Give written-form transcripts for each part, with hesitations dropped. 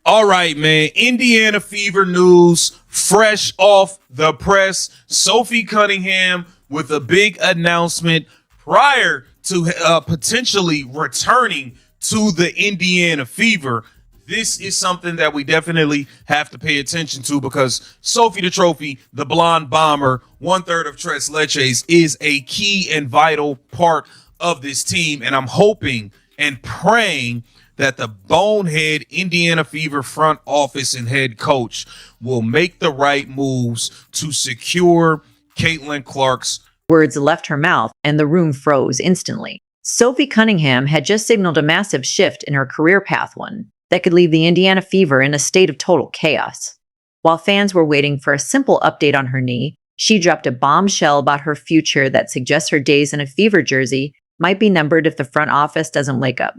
All right, man. Indiana Fever news, fresh off the press. Sophie Cunningham with a big announcement prior to potentially returning to the Indiana Fever. This is something that we definitely have to pay attention to because Sophie the Trophy, the blonde bomber, 1/3 of Tres Leches, is a key and vital part of this team. And I'm hoping and praying that the bonehead Indiana Fever front office and head coach will make the right moves to secure Caitlin Clark's. Words left her mouth and the room froze instantly. Sophie Cunningham had just signaled a massive shift in her career path, one that could leave the Indiana Fever in a state of total chaos. While fans were waiting for a simple update on her knee, she dropped a bombshell about her future that suggests her days in a Fever jersey might be numbered if the front office doesn't wake up.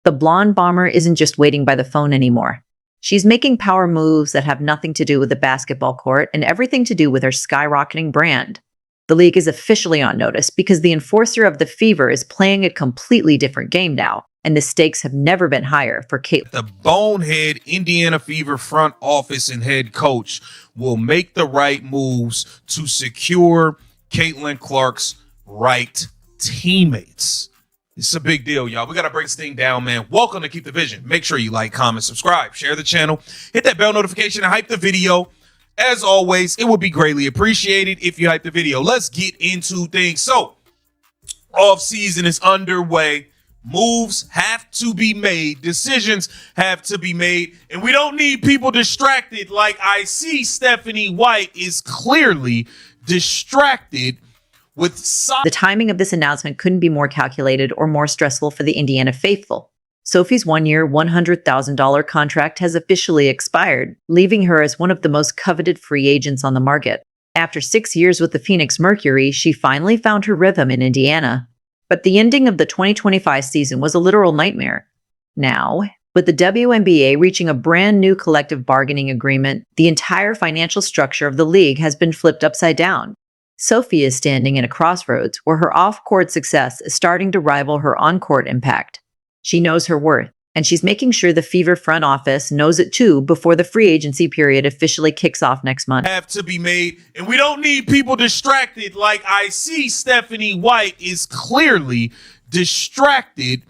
The blonde bomber isn't just waiting by the phone anymore. She's making power moves that have nothing to do with the basketball court and everything to do with her skyrocketing brand. The league is officially on notice because the enforcer of the Fever is playing a completely different game now, and the stakes have never been higher for Caitlin. The bonehead Indiana Fever front office and head coach will make the right moves to secure Caitlin Clark's right teammates. It's a big deal, y'all. We got to break this thing down, man. Welcome to Keep the Vision. Make sure you like, comment, subscribe, share the channel, hit that bell notification, and hype the video. As always, it would be greatly appreciated if you hype the video. Let's get into things. So, off season is underway. Moves have to be made. Decisions have to be made. And we don't need people distracted like I see Stephanie White is clearly distracted with the timing of this announcement couldn't be more calculated or more stressful for the Indiana faithful. Sophie's one-year, $100,000 contract has officially expired, leaving her as one of the most coveted free agents on the market. After 6 years with the Phoenix Mercury, she finally found her rhythm in Indiana. But the ending of the 2025 season was a literal nightmare. Now, with the WNBA reaching a brand new collective bargaining agreement, the entire financial structure of the league has been flipped upside down. Sophie is standing in a crossroads where her off-court success is starting to rival her on-court impact. She knows her worth, and she's making sure the Fever front office knows it too before the free agency period officially kicks off next month. Have to be made, and we don't need people distracted like I see Stephanie White is clearly distracted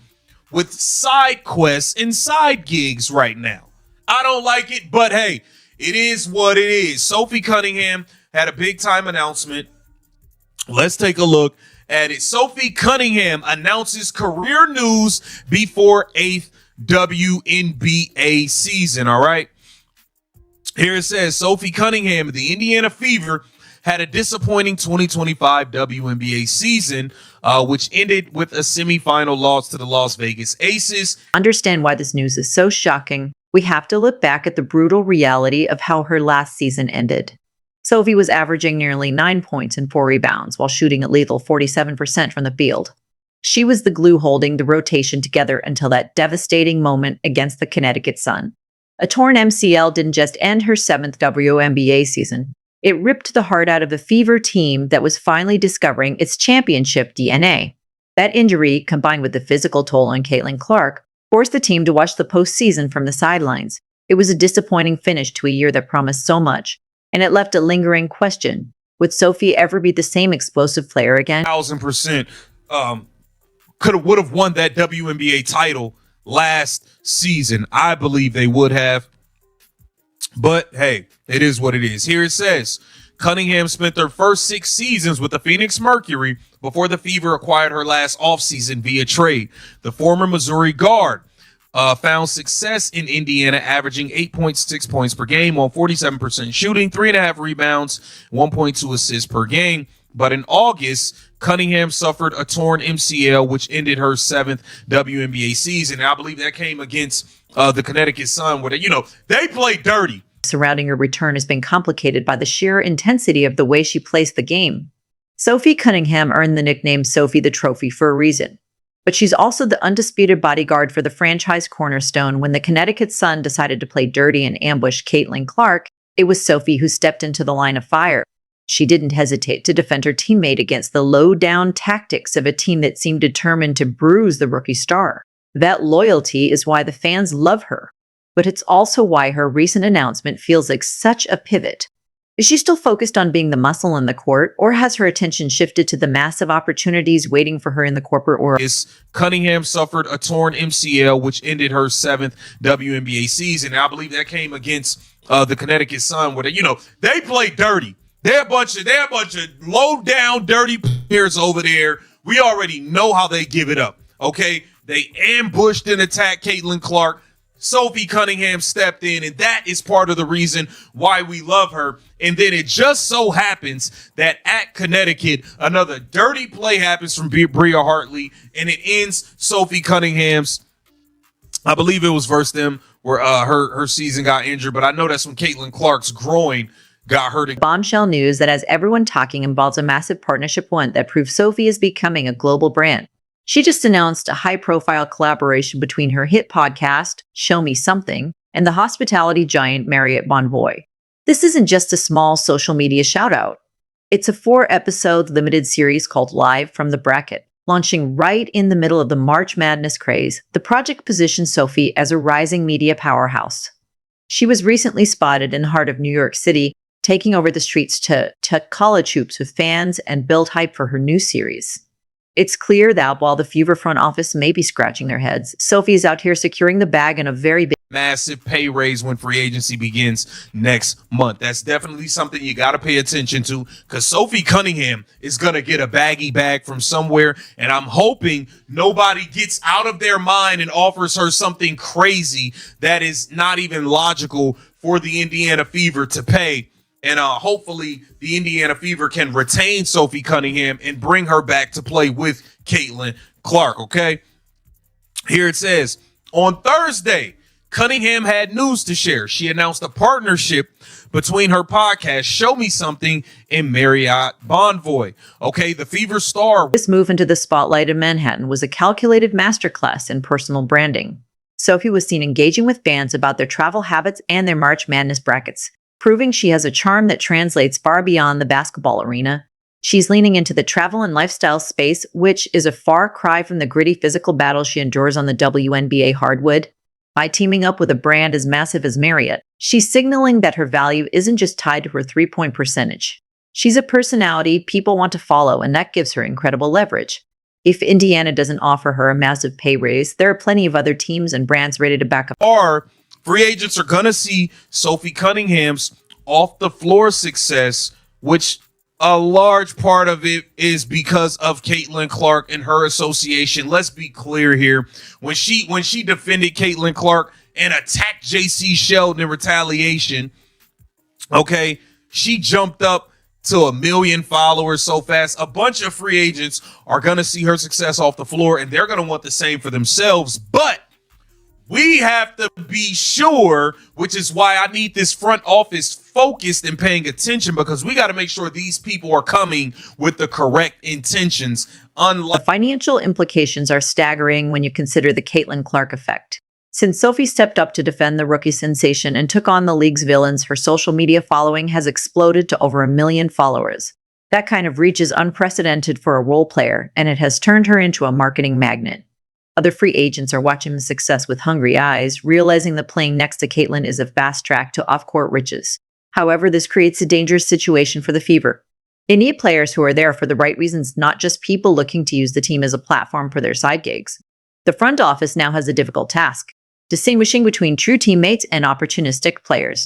with side quests and side gigs right now. I don't like it, but hey, it is what it is. Sophie Cunningham had a big time announcement. Let's take a look at it. Sophie Cunningham announces career news before 8th WNBA season. All right. Here it says Sophie Cunningham of the Indiana Fever had a disappointing 2025 WNBA season, which ended with a semifinal loss to the Las Vegas Aces. Understand why this news is so shocking. We have to look back at the brutal reality of how her last season ended. Sophie was averaging nearly 9 points and 4 rebounds while shooting a lethal 47% from the field. She was the glue holding the rotation together until that devastating moment against the Connecticut Sun. A torn MCL didn't just end her 7th WNBA season. It ripped the heart out of a Fever team that was finally discovering its championship DNA. That injury, combined with the physical toll on Caitlin Clark, forced the team to watch the postseason from the sidelines. It was a disappointing finish to a year that promised so much. And it left a lingering question. Would Sophie ever be the same explosive player again? 1000% would have won that WNBA title last season. I believe they would have. But hey, it is what it is. Here it says, Cunningham spent their first 6 seasons with the Phoenix Mercury before the Fever acquired her last offseason via trade. The former Missouri guard found success in Indiana, averaging 8.6 points per game on 47% shooting, 3.5 rebounds, 1.2 assists per game. But in August, Cunningham suffered a torn MCL, which ended her 7th WNBA season. And I believe that came against the Connecticut Sun, where they played dirty. Surrounding her return has been complicated by the sheer intensity of the way she plays the game. Sophie Cunningham earned the nickname Sophie the Trophy for a reason. But she's also the undisputed bodyguard for the franchise cornerstone. When the Connecticut Sun decided to play dirty and ambush Caitlin Clark, it was Sophie who stepped into the line of fire. She didn't hesitate to defend her teammate against the low-down tactics of a team that seemed determined to bruise the rookie star. That loyalty is why the fans love her. but it's also why her recent announcement feels like such a pivot. Is she still focused on being the muscle on the court, or has her attention shifted to the massive opportunities waiting for her in the corporate world? Cunningham suffered a torn MCL, which ended her 7th WNBA season. And I believe that came against the Connecticut Sun, where they play dirty. They're a bunch of low down, dirty players over there. We already know how they give it up. Okay, they ambushed and attacked Caitlin Clark. Sophie Cunningham stepped in, and that is part of the reason why we love her. And then it just so happens that at Connecticut, another dirty play happens from Bria Hartley, and it ends Sophie Cunningham's, I believe it was versus them, where her season got injured. But I know that's when Caitlin Clark's groin got hurt. Bombshell news that has everyone talking involves a massive partnership one that proves Sophie is becoming a global brand. She just announced a high-profile collaboration between her hit podcast, Show Me Something, and the hospitality giant Marriott Bonvoy. This isn't just a small social media shout-out. It's a 4-episode limited series called Live from the Bracket. Launching right in the middle of the March Madness craze, the project positions Sophie as a rising media powerhouse. She was recently spotted in the heart of New York City, taking over the streets to college hoops with fans and build hype for her new series. It's clear that while the Fever front office may be scratching their heads, Sophie is out here securing the bag in a very big massive pay raise when free agency begins next month. That's definitely something you got to pay attention to, because Sophie Cunningham is going to get a baggy bag from somewhere, and I'm hoping nobody gets out of their mind and offers her something crazy that is not even logical for the Indiana Fever to pay. And hopefully the Indiana Fever can retain Sophie Cunningham and bring her back to play with Caitlin Clark, okay? Here it says, on Thursday, Cunningham had news to share. She announced a partnership between her podcast, Show Me Something, and Marriott Bonvoy. Okay, the Fever star. This move into the spotlight in Manhattan was a calculated masterclass in personal branding. Sophie was seen engaging with fans about their travel habits and their March Madness brackets, proving she has a charm that translates far beyond the basketball arena. She's leaning into the travel and lifestyle space, which is a far cry from the gritty physical battle she endures on the WNBA hardwood. By teaming up with a brand as massive as Marriott, she's signaling that her value isn't just tied to her three-point percentage. She's a personality people want to follow, and that gives her incredible leverage. If Indiana doesn't offer her a massive pay raise, there are plenty of other teams and brands ready to back up. Free agents are going to see Sophie Cunningham's off-the-floor success, which a large part of it is because of Caitlin Clark and her association. Let's be clear here. When she defended Caitlin Clark and attacked J.C. Sheldon in retaliation, okay, she jumped up to 1 million followers so fast. A bunch of free agents are going to see her success off the floor, and they're going to want the same for themselves. But we have to be sure, which is why I need this front office focused and paying attention, because we got to make sure these people are coming with the correct intentions. The financial implications are staggering when you consider the Caitlin Clark effect. Since Sophie stepped up to defend the rookie sensation and took on the league's villains, her social media following has exploded to over 1 million followers. That kind of reach is unprecedented for a role player, and it has turned her into a marketing magnet. Other free agents are watching the success with hungry eyes, realizing that playing next to Caitlin is a fast track to off-court riches. However, this creates a dangerous situation for the Fever. They need players who are there for the right reasons, not just people looking to use the team as a platform for their side gigs. The front office now has a difficult task: distinguishing between true teammates and opportunistic players.